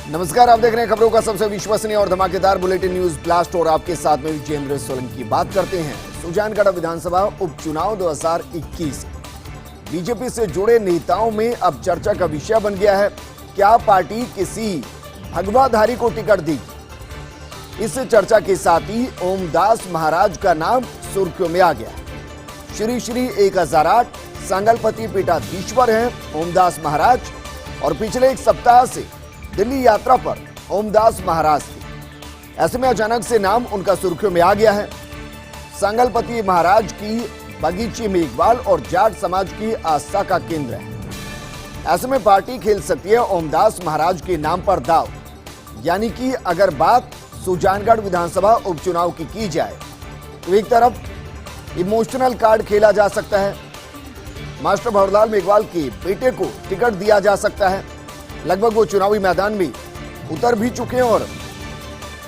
नमस्कार, आप देख रहे हैं खबरों का सबसे विश्वसनीय और धमाकेदार बुलेटिन न्यूज ब्लास्ट और आपके साथ में विजेंद्र सोलंकी। बात करते हैं सुजानगढ़ विधानसभा उपचुनाव 2021। बीजेपी से जुड़े नेताओं में अब चर्चा का विषय बन गया है, क्या पार्टी किसी भगवाधारी को टिकट देगी। इस चर्चा के साथ ही ओमदास महाराज का नाम सुर्खियों में आ गया। श्री श्री 1008 सांगलपति पीठाधीश्वर हैं ओमदास महाराज और पिछले एक सप्ताह से दिल्ली यात्रा पर ओमदास महाराज थे। ऐसे में अचानक से नाम उनका सुर्खियों में आ गया है। सांगलपति महाराज की बगीची मेघवाल और जाट समाज की आस्था का केंद्र है। ऐसे में पार्टी खेल सकती है ओमदास महाराज के नाम पर दाव। यानी कि अगर बात सुजानगढ़ विधानसभा उपचुनाव की जाए तो एक तरफ इमोशनल कार्ड खेला जा सकता है, मास्टर भंवरलाल मेघवाल के बेटे को टिकट दिया जा सकता है। लगभग वो चुनावी मैदान में उतर भी चुके हैं और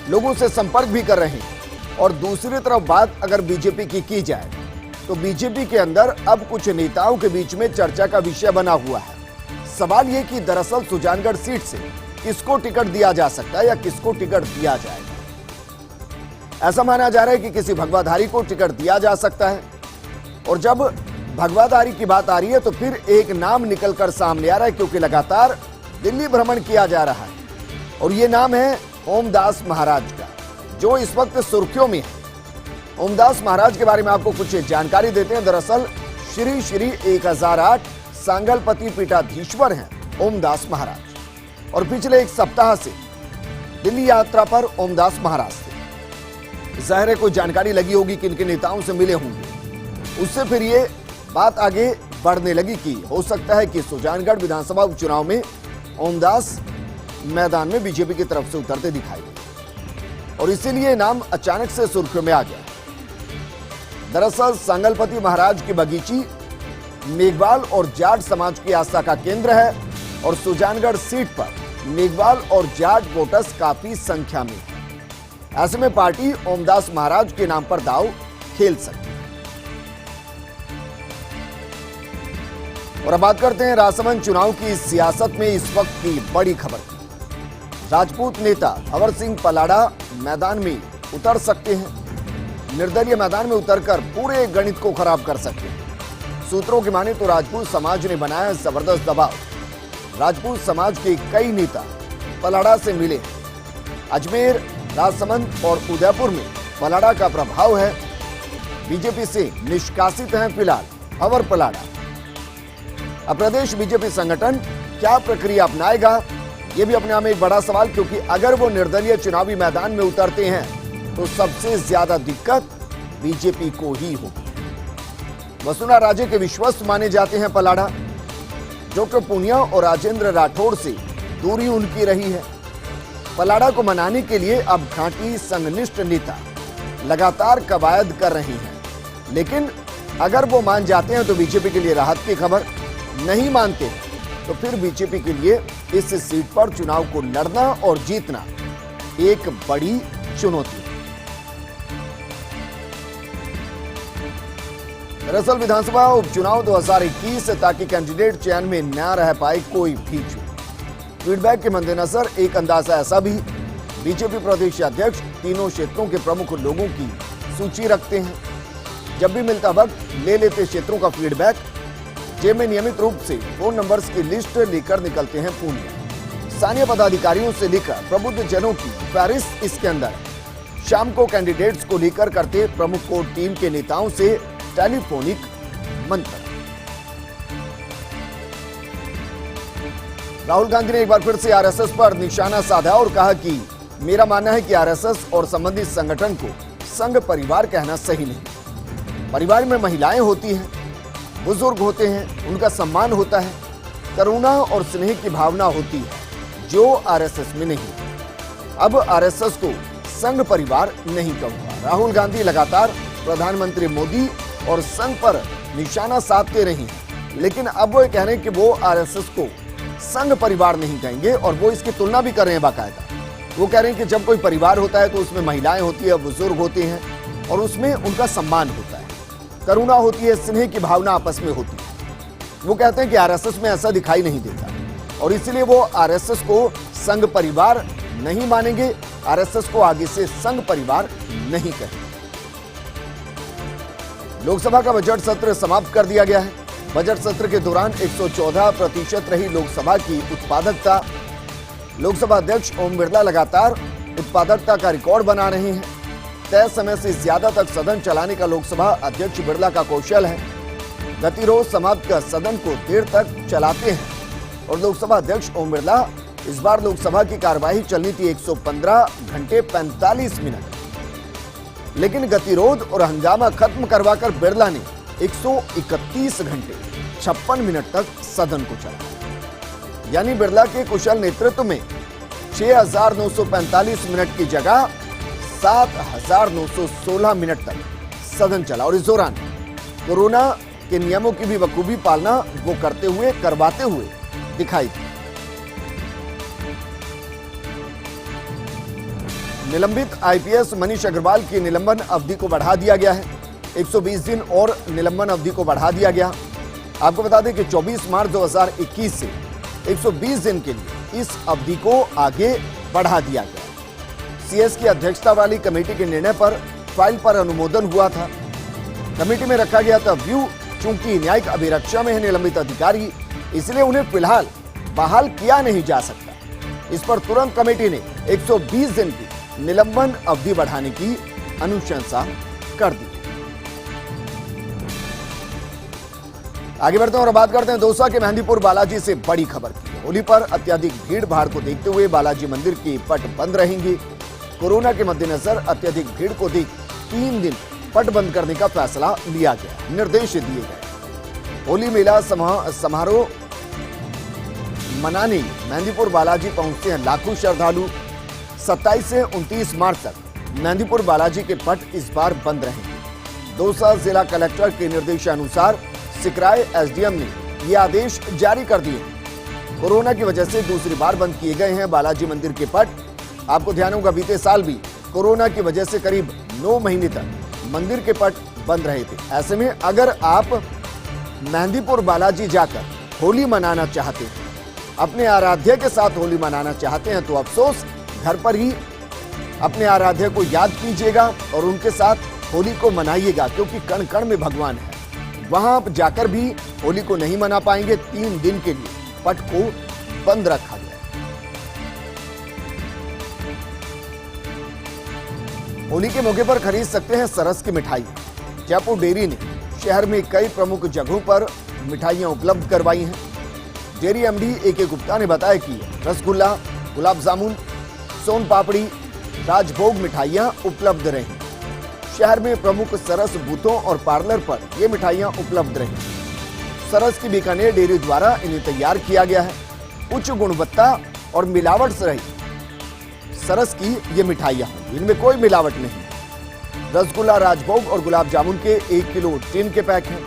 लोगों से संपर्क भी कर रहे हैं। और दूसरी तरफ बात अगर बीजेपी की जाए तो बीजेपी के अंदर अब कुछ नेताओं के बीच में चर्चा का विषय बना हुआ है। सवाल ये कि दरअसल सुजानगढ़ सीट से किसको टिकट दिया जा सकता है या किसको टिकट दिया जाएगा। ऐसा माना जा रहा है कि किसी भगवाधारी को टिकट दिया जा सकता है। और जब भगवाधारी की बात आ रही है तो फिर एक नाम निकलकर सामने आ रहा है, क्योंकि लगातार दिल्ली भ्रमण किया जा रहा है और ये नाम है ओमदास महाराज का, जो इस वक्त सुर्खियों में है। ओमदास महाराज के बारे में आपको कुछ जानकारी देते हैं। दरअसल श्री श्री 1008 सांगलपति पीठाधीश्वर हैं ओमदास महाराज और पिछले एक सप्ताह से दिल्ली यात्रा पर ओमदास महाराज थे। जाहिर है कोई जानकारी लगी होगी, किन किन नेताओं से मिले होंगे। उससे फिर ये बात आगे बढ़ने लगी कि हो सकता है कि सुजानगढ़ विधानसभा उपचुनाव में ओमदास मैदान में बीजेपी की तरफ से उतरते दिखाई दिए और इसीलिए नाम अचानक से सुर्खियों में आ गया। दरअसल सांगलपति महाराज की बगीची मेघवाल और जाट समाज की आस्था का केंद्र है और सुजानगढ़ सीट पर मेघवाल और जाट वोटर्स काफी संख्या में है। ऐसे में पार्टी ओमदास महाराज के नाम पर दाव खेल सकती है। और अब बात करते हैं राजसमंद चुनाव की सियासत में इस वक्त की बड़ी खबर। राजपूत नेता अवर सिंह पलाड़ा मैदान में उतर सकते हैं। निर्दलीय मैदान में उतरकर पूरे गणित को खराब कर सकते हैं। सूत्रों की माने तो राजपूत समाज ने बनाया जबरदस्त दबाव। राजपूत समाज के कई नेता पलाड़ा से मिले। अजमेर, राजसमंद और उदयपुर में पलाड़ा का प्रभाव है। बीजेपी से निष्कासित हैं फिलहाल अवर पलाड़ा। अब प्रदेश बीजेपी संगठन क्या प्रक्रिया अपनाएगा, यह भी अपने आप में एक बड़ा सवाल, क्योंकि अगर वो निर्दलीय चुनावी मैदान में उतरते हैं तो सबसे ज्यादा दिक्कत बीजेपी को ही होगी। वसुंधरा राजे के विश्वस्त माने जाते हैं पलाड़ा। डॉक्टर पूनिया और राजेंद्र राठौड़ से दूरी उनकी रही है। पलाड़ा को मनाने के लिए अब घाटी संघनिष्ठ नेता लगातार कवायद कर रहे हैं, लेकिन अगर वो मान जाते हैं तो बीजेपी के लिए राहत की खबर। नहीं मानते तो फिर बीजेपी के लिए इस सीट पर चुनाव को लड़ना और जीतना एक बड़ी चुनौती है। दरअसल विधानसभा उपचुनाव 2021 ताकि कैंडिडेट चयन में न रह पाए कोई भी चूक। फीडबैक के मद्देनजर एक अंदाजा ऐसा भी, बीजेपी प्रदेश अध्यक्ष तीनों क्षेत्रों के प्रमुख लोगों की सूची रखते हैं। जब भी मिलता वक्त ले लेते क्षेत्रों का फीडबैक, जेब में नियमित रूप से फोन नंबर्स की लिस्ट लेकर निकलते हैं पूनिया। स्थानीय पदाधिकारियों से लेकर प्रबुद्ध जनों की फहरिस्त इसके अंदर। शाम को कैंडिडेट्स को लेकर करते प्रमुख कोर टीम के नेताओं से टेलीफोनिक मंथन। राहुल गांधी ने एक बार फिर से आरएसएस पर निशाना साधा और कहा कि मेरा मानना है कि आरएसएस और संबंधित संगठन को संघ परिवार कहना सही नहीं। परिवार में महिलाएं होती हैं, बुजुर्ग होते हैं, उनका सम्मान होता है, करुणा और स्नेह की भावना होती है, जो आरएसएस में नहीं। अब आरएसएस को संघ परिवार नहीं कहूंगा। राहुल गांधी लगातार प्रधानमंत्री मोदी और संघ पर निशाना साधते रहे हैं, लेकिन अब वो कह रहे हैं कि वो आरएसएस को संघ परिवार नहीं कहेंगे और वो इसकी तुलना भी कर रहे हैं बाकायदा। वो कह रहे हैं कि जब कोई परिवार होता है तो उसमें महिलाएं होती है, बुजुर्ग होते हैं और उसमें उनका सम्मान होता है, करुणा होती है, स्नेह की भावना आपस में होती है। वो कहते हैं कि आरएसएस में ऐसा दिखाई नहीं देता। और इसलिए वो आरएसएस को संघ परिवार नहीं मानेंगे, आरएसएस को आगे से संघ परिवार नहीं कहेंगे। लोकसभा का बजट सत्र समाप्त कर दिया गया है। बजट सत्र के दौरान 114% रही लोकसभा की उत्पादकता। लोकसभा अध्यक्ष ओम बिरला लगातार उत्पादकता का रिकॉर्ड बना रहे हैं। तय समय से ज्यादा तक सदन चलाने का लोकसभा अध्यक्ष बिरला का कौशल है। गतिरोध समाप्त कर सदन को देर तक चलाते हैं और लोकसभा अध्यक्ष ओम बिरला इस बार लोकसभा की कार्यवाही चलनी थी 115 घंटे 45 मिनट, लेकिन गतिरोध और हंगामा खत्म करवाकर बिरला ने 131 घंटे 56 मिनट तक सदन को चलाया। यानी बिरला के कुशल नेतृत्व में 6,945 मिनट की जगह 7,916 मिनट तक सदन चला और इस दौरान कोरोना के नियमों की भी बखूबी पालना वो करवाते हुए दिखाई दी। निलंबित आईपीएस मनीष अग्रवाल की निलंबन अवधि को बढ़ा दिया गया है। 120 दिन और निलंबन अवधि को बढ़ा दिया गया। आपको बता दें कि 24 मार्च 2021 से 120 दिन के लिए इस अवधि को आगे बढ़ा दिया गया। सीएस की अध्यक्षता वाली कमेटी के निर्णय पर फाइल पर अनुमोदन हुआ था। कमेटी में रखा गया था व्यू। चूंकि न्यायिक अभिरक्षा में है निलंबित अधिकारी, इसलिए उन्हें फिलहाल बहाल किया नहीं जा सकता। इस पर तुरंत कमेटी ने 120 दिन की निलंबन अवधि बढ़ाने की अनुशंसा कर दी। आगे बढ़ते हैं और बात करते हैं दौसा के मेहंदीपुर बालाजी से बड़ी खबर की। होली पर अत्यधिक भीड़ भाड़ को देखते हुए बालाजी मंदिर की पट बंद रहेंगी। कोरोना के मद्देनजर अत्यधिक भीड़ को देख 3 दिन पट बंद करने का फैसला लिया गया, निर्देश दिए गए। होली मेला समारोह मनाने मेहंदीपुर बालाजी पहुंचते हैं लाखों श्रद्धालु। 27 से 29 मार्च तक मेहंदीपुर बालाजी के पट इस बार बंद रहेंगे। दौसा जिला कलेक्टर के निर्देशानुसार सिकराय एसडीएम ने ये आदेश जारी कर दिए। कोरोना की वजह से दूसरी बार बंद किए गए हैं बालाजी मंदिर के पट। आपको ध्यान होगा बीते साल भी कोरोना की वजह से करीब 9 महीने तक मंदिर के पट बंद रहे थे। ऐसे में अगर आप मेहंदीपुर बालाजी जाकर होली मनाना चाहते हैं, अपने आराध्य के साथ होली मनाना चाहते हैं, तो अफसोस घर पर ही अपने आराध्य को याद कीजिएगा और उनके साथ होली को मनाइएगा, क्योंकि कण कण में भगवान है। वहां आप जाकर भी होली को नहीं मना पाएंगे। 3 दिन के लिए पट को बंद रखा गया। होली के मौके पर खरीद सकते हैं सरस की मिठाई। जयपुर डेयरी ने शहर में कई प्रमुख जगहों पर मिठाइयां उपलब्ध करवाई हैं। Dairy MD A K. गुप्ता ने बताया कि रसगुल्ला, गुलाब जामुन, सोन पापड़ी, राजभोग मिठाइयां उपलब्ध रहीं। शहर में प्रमुख सरस बूथों और पार्लर पर ये मिठाइयां उपलब्ध रहीं। सरस की बीकानेर डेयरी द्वारा इन्हें तैयार किया गया है। उच्च गुणवत्ता और मिलावट से रही सरस की ये मिठाइयां, इनमें कोई मिलावट नहीं। रसगुल्ला, राजभोग और गुलाब जामुन के 1 किलो टिन के पैक हैं।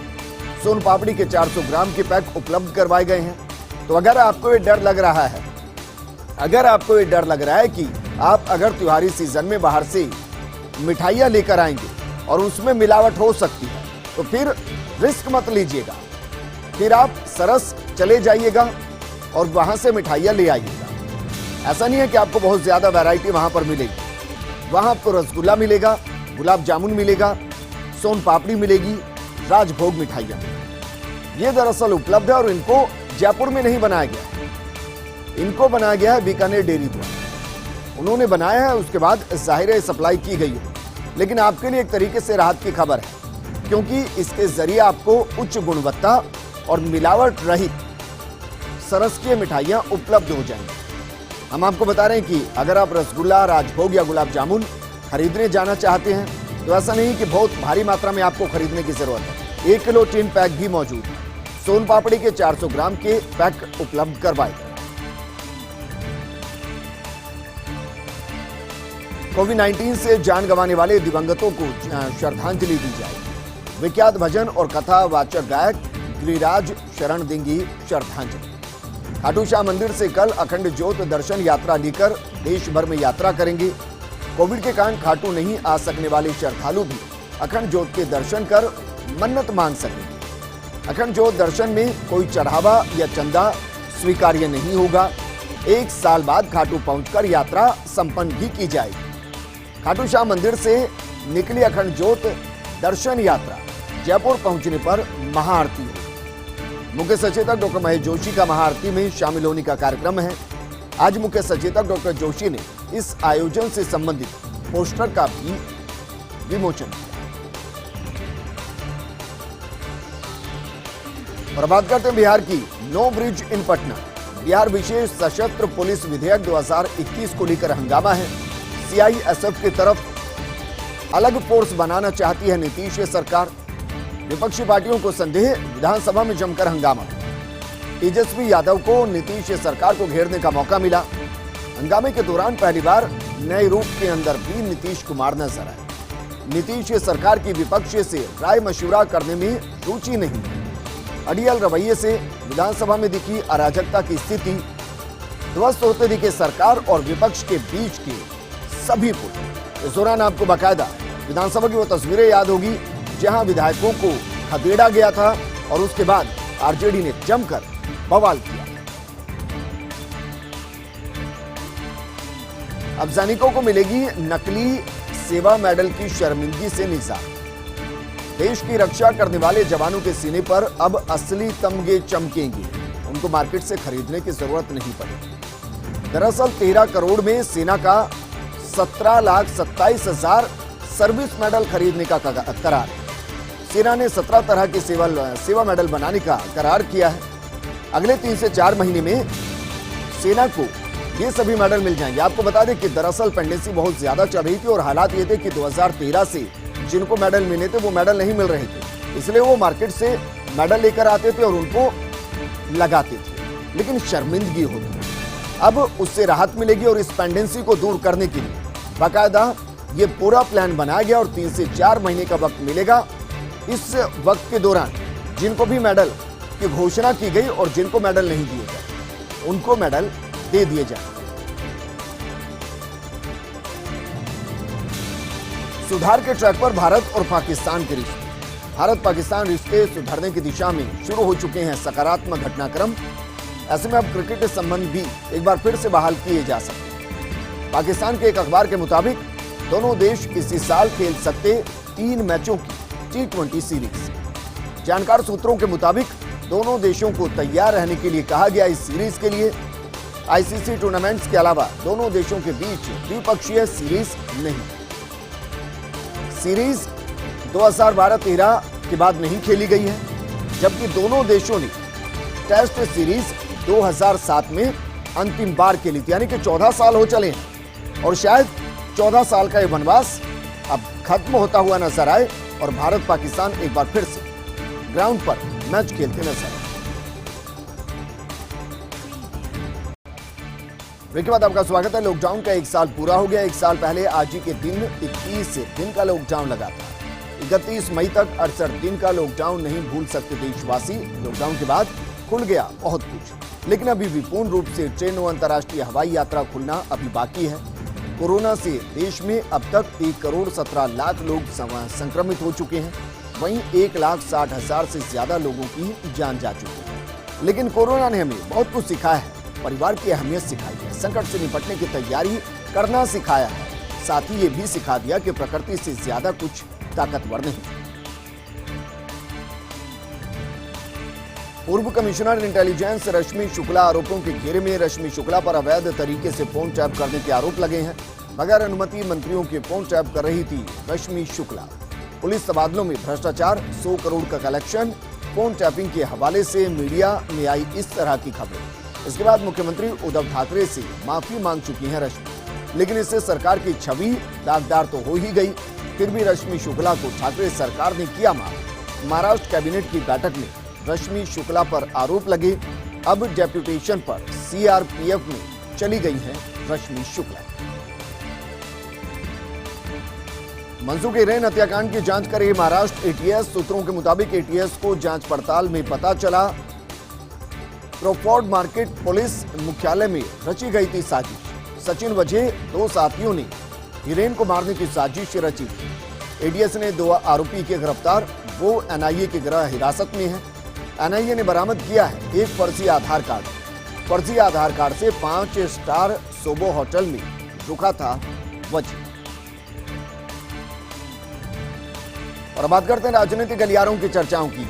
सोन पापड़ी के 400 ग्राम के पैक उपलब्ध करवाए गए हैं। तो अगर आपको ये डर लग रहा है कि आप अगर त्योहारी सीजन में बाहर से मिठाइयां लेकर आएंगे और उसमें मिलावट हो सकती है, तो फिर रिस्क मत लीजिएगा। फिर आप सरस चले जाइएगा और वहां से मिठाइयां ले आइएगा। ऐसा नहीं है कि आपको बहुत ज्यादा वैरायटी वहां पर मिलेगी। वहां आपको रसगुल्ला मिलेगा, गुलाब जामुन मिलेगा, सोन पापड़ी मिलेगी, राजभोग मिठाइयां। ये दरअसल उपलब्ध है और इनको जयपुर में नहीं बनाया गया, इनको बनाया गया है बीकानेर डेयरी द्वारा। उन्होंने बनाया है, उसके बाद जाहिर है सप्लाई की गई है। लेकिन आपके लिए एक तरीके से राहत की खबर है, क्योंकि इसके जरिए आपको उच्च गुणवत्ता और मिलावट रहित सरस की मिठाइयां उपलब्ध हो जाएंगी। हम आपको बता रहे हैं कि अगर आप रसगुल्ला, राजभोग या गुलाब जामुन खरीदने जाना चाहते हैं, तो ऐसा नहीं कि बहुत भारी मात्रा में आपको खरीदने की जरूरत है। 1 किलो टिन पैक भी मौजूद है। सोन पापड़ी के 400 ग्राम के पैक उपलब्ध करवाए गए। कोविड-19 से जान गंवाने वाले दिवंगतों को श्रद्धांजलि दी जाएगी। विख्यात भजन और कथा वाचक गायक गिरिराज शरण देंगी श्रद्धांजलि। खाटू श्याम मंदिर से कल अखंड ज्योत दर्शन यात्रा लेकर देश भर में यात्रा करेंगे। कोविड के कारण खाटू नहीं आ सकने वाले श्रद्धालु भी अखंड ज्योत के दर्शन कर मन्नत मांग सकेंगे। अखंड ज्योत दर्शन में कोई चढ़ावा या चंदा स्वीकार्य नहीं होगा। 1 साल बाद खाटू पहुंचकर यात्रा संपन्न भी की जाएगी। खाटू श्याम मंदिर से निकली अखंड ज्योत दर्शन यात्रा जयपुर पहुंचने पर महाआरती होगी। मुख्य सचेतक डॉक्टर महेश जोशी का महाआरती में शामिल होने का कार्यक्रम है। आज मुख्य सचेतक डॉक्टर जोशी ने इस आयोजन से संबंधित पोस्टर का भी विमोचन किया। और बात करते हैं बिहार की। No bridge in Patna. Bihar विशेष सशस्त्र पुलिस विधेयक 2021 को लेकर हंगामा है। सीआईएसएफ की तरफ अलग फोर्स बनाना चाहती है नीतीश सरकार। विपक्षी पार्टियों को संदेह, विधानसभा में जमकर हंगामा। तेजस्वी यादव को नीतीश सरकार को घेरने का मौका मिला। हंगामे के दौरान पहली बार नए रूप के अंदर भी नीतीश कुमार नजर आए। नीतीश सरकार की विपक्ष से राय मशुरा करने में रुचि नहीं। अड़ियल रवैये से विधानसभा में दिखी अराजकता की स्थिति। ध्वस्त होते दिखे सरकार और विपक्ष के बीच के सभी पुल। इस दौरान आपको बाकायदा विधानसभा की वो तस्वीरें याद होगी जहां विधायकों को खदेड़ा गया था और उसके बाद आरजेडी ने जमकर बवाल किया। अब सैनिकों को मिलेगी नकली सेवा मेडल की शर्मिंदगी से निजात। देश की रक्षा करने वाले जवानों के सीने पर अब असली तमगे चमकेंगे। उनको मार्केट से खरीदने की जरूरत नहीं पड़ेगी। दरअसल 13 करोड़ में सेना का 17,27,000 सर्विस मेडल खरीदने का करार। सेना ने 17 तरह के सेवा मेडल बनाने का करार किया है। अगले 3 से 4 महीने में सेना को ये सभी मेडल मिल जाएंगे। आपको बता दें कि दरअसल पेंडेंसी बहुत ज्यादा चल रही थी और हालात ये थे कि 2013 से जिनको मेडल मिले थे वो मेडल नहीं मिल रहे थे, इसलिए वो मार्केट से मेडल लेकर आते थे और उनको लगाते थे, लेकिन शर्मिंदगी होती। अब उससे राहत मिलेगी और इस पेंडेंसी को दूर करने के लिए बाकायदा ये पूरा प्लान बनाया गया और 3 से 4 महीने का वक्त मिलेगा। इस वक्त के दौरान जिनको भी मेडल की घोषणा की गई और जिनको मेडल नहीं दिए गए उनको मेडल दे दिए जाए। सुधार के ट्रैक पर भारत और पाकिस्तान के रिश्ते। भारत पाकिस्तान रिश्ते सुधारने की दिशा में शुरू हो चुके हैं सकारात्मक घटनाक्रम। ऐसे में अब क्रिकेट संबंध भी एक बार फिर से बहाल किए जा सकते हैं। पाकिस्तान के एक अखबार के मुताबिक दोनों देश इसी साल खेल सकते 3 मैचों की T20 सीरीज। जानकार सूत्रों के मुताबिक दोनों देशों को तैयार रहने के लिए कहा गया। इस सीरीज के लिए आईसीसी टूर्नामेंट्स के अलावा दोनों देशों के बीच द्विपक्षीय सीरीज नहीं। सीरीज 2012-13 के बाद नहीं खेली गई है, जबकि दोनों देशों ने टेस्ट सीरीज 2007 में अंतिम बार खेली थी, यानी कि 14 साल हो चले हैं और शायद 14 साल का ये वनवास अब खत्म होता हुआ नजर आए और भारत पाकिस्तान एक बार फिर से ग्राउंड पर मैच खेलते नजर आए। ब्रेक के बाद आपका स्वागत है। लॉकडाउन का 1 साल पूरा हो गया। 1 साल पहले आज ही के दिन 21 दिन का लॉकडाउन लगा था। 31 मई तक 68 दिन का लॉकडाउन नहीं भूल सकते देशवासी। लॉकडाउन के बाद खुल गया बहुत कुछ, लेकिन अभी भी पूर्ण रूप से ट्रेनों, अंतर्राष्ट्रीय हवाई यात्रा खुलना अभी बाकी है। कोरोना से देश में अब तक 1 करोड़ 17 लाख लोग संक्रमित हो चुके हैं। वहीं 1,60,000 से ज्यादा लोगों की जान जा चुकी है। लेकिन कोरोना ने हमें बहुत कुछ सिखाया है। परिवार की अहमियत सिखाई है, संकट से निपटने की तैयारी करना सिखाया है, साथ ही ये भी सिखा दिया कि प्रकृति से ज्यादा कुछ ताकतवर नहीं। पूर्व कमिश्नर इंटेलिजेंस रश्मि शुक्ला आरोपों के घेरे में। रश्मि शुक्ला पर अवैध तरीके से फोन टैप करने के आरोप लगे हैं। बगैर अनुमति मंत्रियों के फोन टैप कर रही थी रश्मि शुक्ला। पुलिस तबादलों में भ्रष्टाचार, 100 करोड़ का कलेक्शन, फोन टैपिंग के हवाले से मीडिया में आई इस तरह की खबरें। इसके बाद मुख्यमंत्री उद्धव ठाकरे से माफी मांग चुकी हैं रश्मि, लेकिन इससे सरकार की छवि दागदार तो हो ही गई। फिर भी रश्मि शुक्ला को ठाकरे सरकार ने किया माफ। महाराष्ट्र कैबिनेट की बैठक में रश्मि शुक्ला पर आरोप लगे। अब डेप्यूटेशन पर सीआरपीएफ में चली गई हैं रश्मि शुक्ला। मनसुख हिरेन हत्याकांड की जांच कर रही महाराष्ट्र एटीएस। सूत्रों के मुताबिक एटीएस को जांच पड़ताल में पता चला क्रॉफोर्ड मार्केट पुलिस मुख्यालय में रची गई थी साजिश। सचिन वजह 2 साथियों ने हिरेन को मारने की साजिश रची थी। एटीएस ने 2 आरोपी के गिरफ्तार। वो एनआईए के गृह हिरासत में है। एनआईए ने बरामद किया है एक फर्जी आधार कार्ड। फर्जी आधार कार्ड से 5 स्टार सोबो होटल में रुका था वजीर। और बात करते हैं राजनीतिक गलियारों की चर्चाओं की।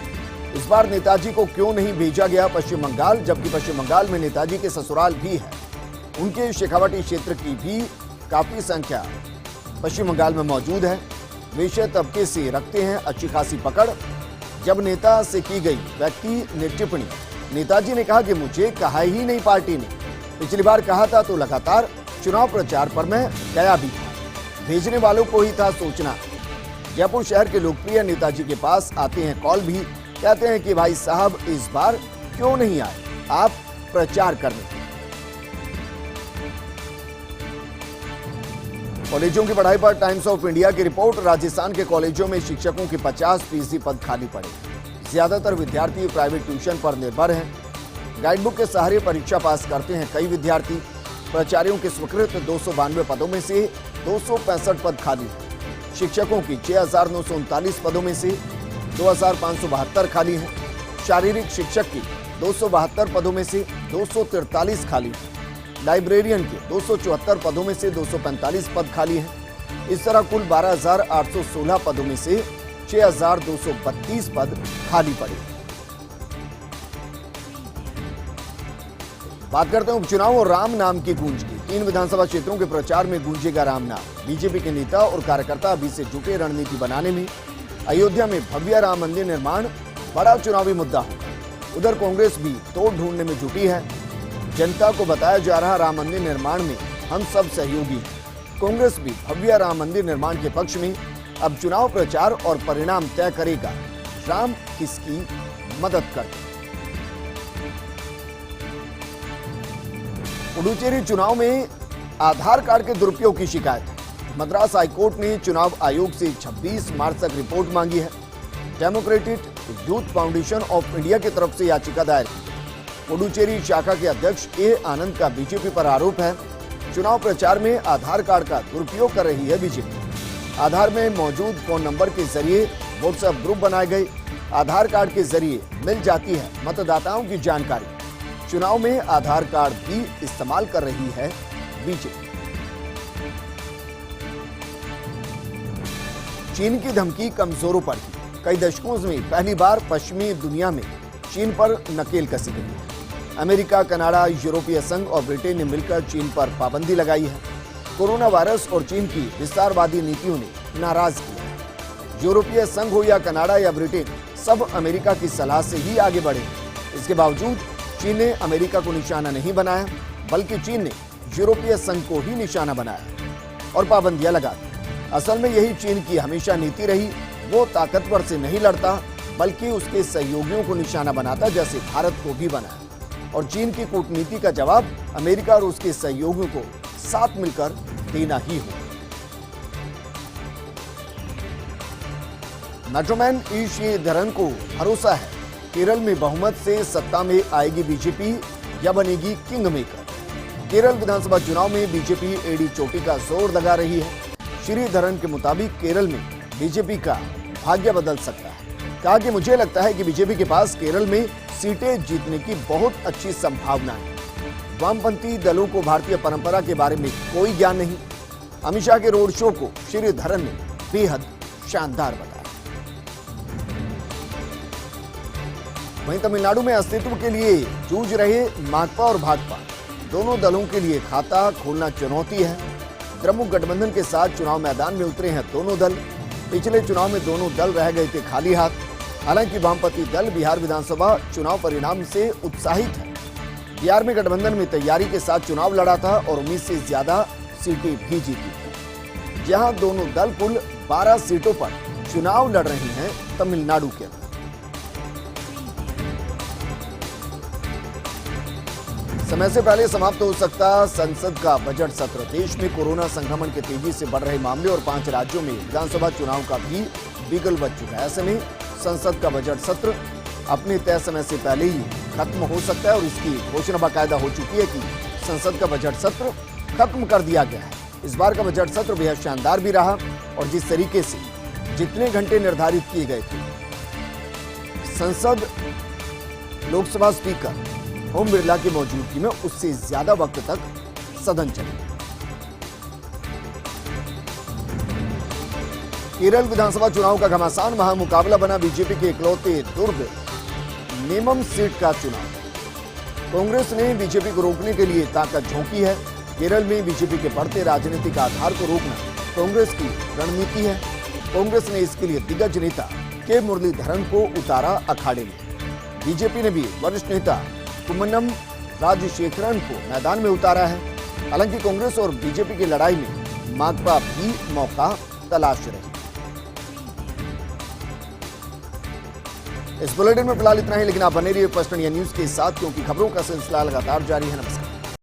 इस बार नेताजी को क्यों नहीं भेजा गया पश्चिम बंगाल, जबकि पश्चिम बंगाल में नेताजी के ससुराल भी है। उनके शेखावाटी क्षेत्र की भी काफी संख्या पश्चिम बंगाल में मौजूद है। वैश्य तबके से रखते हैं अच्छी खासी पकड़। जब नेता से की गई व्यक्ति ने टिप्पणी, नेताजी ने कहा कि मुझे कहा ही नहीं पार्टी ने, पिछली बार कहा था तो लगातार चुनाव प्रचार पर मैं गया भी था, भेजने वालों को ही था सोचना। जयपुर शहर के लोकप्रिय नेताजी के पास आते हैं कॉल भी, कहते हैं कि भाई साहब इस बार क्यों नहीं आए आप प्रचार करने। कॉलेजों की पढ़ाई पर टाइम्स ऑफ इंडिया की रिपोर्ट, राजस्थान के कॉलेजों में शिक्षकों के 50% पद खाली पड़े। ज्यादातर विद्यार्थी प्राइवेट ट्यूशन पर निर्भर हैं। गाइडबुक के सहारे परीक्षा पास करते हैं कई विद्यार्थी। प्राचार्यों के स्वीकृत 292 पदों में से 265 पद खाली हैं। शिक्षकों की 6,939 पदों में से 2,572 खाली हैं। शारीरिक शिक्षक की 272 पदों में से 243 खाली हैं। लाइब्रेरियन के 274 पदों में से 245 पद खाली हैं। इस तरह कुल 12,816 पदों में से 6,232 पद खाली पड़े। बात करते हैं उपचुनाव और राम नाम की गूंज की। 3 विधानसभा क्षेत्रों के प्रचार में गूंजेगा राम नाम। बीजेपी के नेता और कार्यकर्ता अभी से जुटे रणनीति बनाने में। अयोध्या में भव्य राम मंदिर निर्माण बड़ा चुनावी मुद्दा होगा। उधर कांग्रेस भी तोड़ ढूंढने में जुटी है। जनता को बताया जा रहा राम मंदिर निर्माण में हम सब सहयोगी हैं। कांग्रेस भी भव्य राम मंदिर निर्माण के पक्ष में। अब चुनाव प्रचार और परिणाम तय करेगा राम किसकी मदद करते। पुडुचेरी चुनाव में आधार कार्ड के दुरुपयोग की शिकायत है। मद्रास हाईकोर्ट ने चुनाव आयोग से 26 मार्च तक रिपोर्ट मांगी है। Democratic youth foundation of India की तरफ से याचिका दायर की। पुडुचेरी शाखा के अध्यक्ष ए आनंद का बीजेपी पर आरोप है, चुनाव प्रचार में आधार कार्ड का दुरुपयोग कर रही है बीजेपी। आधार में मौजूद फोन नंबर के जरिए व्हाट्सएप ग्रुप बनाए गए। आधार कार्ड के जरिए मिल जाती है मतदाताओं की जानकारी। चुनाव में आधार कार्ड भी इस्तेमाल कर रही है बीजेपी। चीन की धमकी कमजोरों पर थी। कई दशकों में पहली बार पश्चिमी दुनिया में चीन पर नकेल कसी गई है। अमेरिका, कनाडा, यूरोपीय संघ और ब्रिटेन ने मिलकर चीन पर पाबंदी लगाई है। कोरोना वायरस और चीन की विस्तारवादी नीतियों ने नाराज किया है। यूरोपीय संघ हो या कनाडा या ब्रिटेन, सब अमेरिका की सलाह से ही आगे बढ़े। इसके बावजूद चीन ने अमेरिका को निशाना नहीं बनाया, बल्कि चीन ने यूरोपीय संघ को ही निशाना बनाया और पाबंदियां लगा दी। असल में यही चीन की हमेशा नीति रही। वो ताकतवर से नहीं लड़ता, बल्कि उसके सहयोगियों को निशाना बनाता, जैसे भारत को भी बनाया। और चीन की कूटनीति का जवाब अमेरिका और उसके सहयोगियों को साथ मिलकर देना ही हो। मेट्रोमैन ई श्रीधरन को भरोसा है केरल में बहुमत से सत्ता में आएगी बीजेपी या बनेगी किंग मेकर। केरल विधानसभा चुनाव में बीजेपी एडी चोटी का जोर लगा रही है। श्रीधरन के मुताबिक केरल में बीजेपी का भाग्य बदल सकता है। कहा कि मुझे लगता है कि बीजेपी के पास केरल में सीटें जीतने की बहुत अच्छी संभावना है। वामपंथी दलों को भारतीय परंपरा के बारे में कोई ज्ञान नहीं। अमित शाह के रोड शो को श्रीधरन ने बेहद शानदार बताया। वहीं तमिलनाडु में अस्तित्व के लिए जूझ रहे माकपा और भाकपा दोनों दलों के लिए खाता खोलना चुनौती है। द्रमुक गठबंधन के साथ चुनाव मैदान में उतरे हैं दोनों दल। पिछले चुनाव में दोनों दल रह गए थे खाली हाथ। हालांकि वामपंथी दल बिहार विधानसभा चुनाव परिणाम से उत्साहित है। बिहार में गठबंधन में तैयारी के साथ चुनाव लड़ा था और उम्मीद से ज्यादा सीटें भी जीती थी। जहां दोनों दल कुल 12 सीटों पर चुनाव लड़ रहे हैं तमिलनाडु के अंदर। समय से पहले समाप्त हो सकता संसद का बजट सत्र। देश में कोरोना संक्रमण के तेजी से बढ़ रहे मामले और 5 राज्यों में विधानसभा चुनाव का भी बिगुल बज चुका है। ऐसे में संसद का बजट सत्र अपने तय समय से पहले ही खत्म हो सकता है और इसकी घोषणा बाकायदा हो चुकी है कि संसद का बजट सत्र खत्म कर दिया गया है। इस बार का बजट सत्र बेहद शानदार भी रहा और जिस तरीके से जितने घंटे निर्धारित किए गए थे, संसद, लोकसभा स्पीकर ओम बिरला की मौजूदगी में उससे ज्यादा वक्त तक सदन चले। केरल विधानसभा चुनाव का घमासान महामुकाबला बना बीजेपी के इकलौते दुर्ग नेमम सीट का चुनाव। कांग्रेस ने बीजेपी को रोकने के लिए ताकत झोंकी है। केरल में बीजेपी के बढ़ते राजनीतिक आधार को रोकना कांग्रेस की रणनीति है। कांग्रेस ने इसके लिए दिग्गज नेता के मुरलीधरन को उतारा अखाड़े में। बीजेपी ने भी वरिष्ठ नेता कुम्मनम राजशेखरन को मैदान में उतारा है। हालांकि कांग्रेस और बीजेपी की लड़ाई में माकपा भी मौका तलाश रही। इस बुलेटिन में फिलहाल इतना ही, लेकिन आप बने रहिए फर्स्ट इंडिया न्यूज के साथ, क्योंकि खबरों का सिलसिला लगातार जारी है। नमस्कार।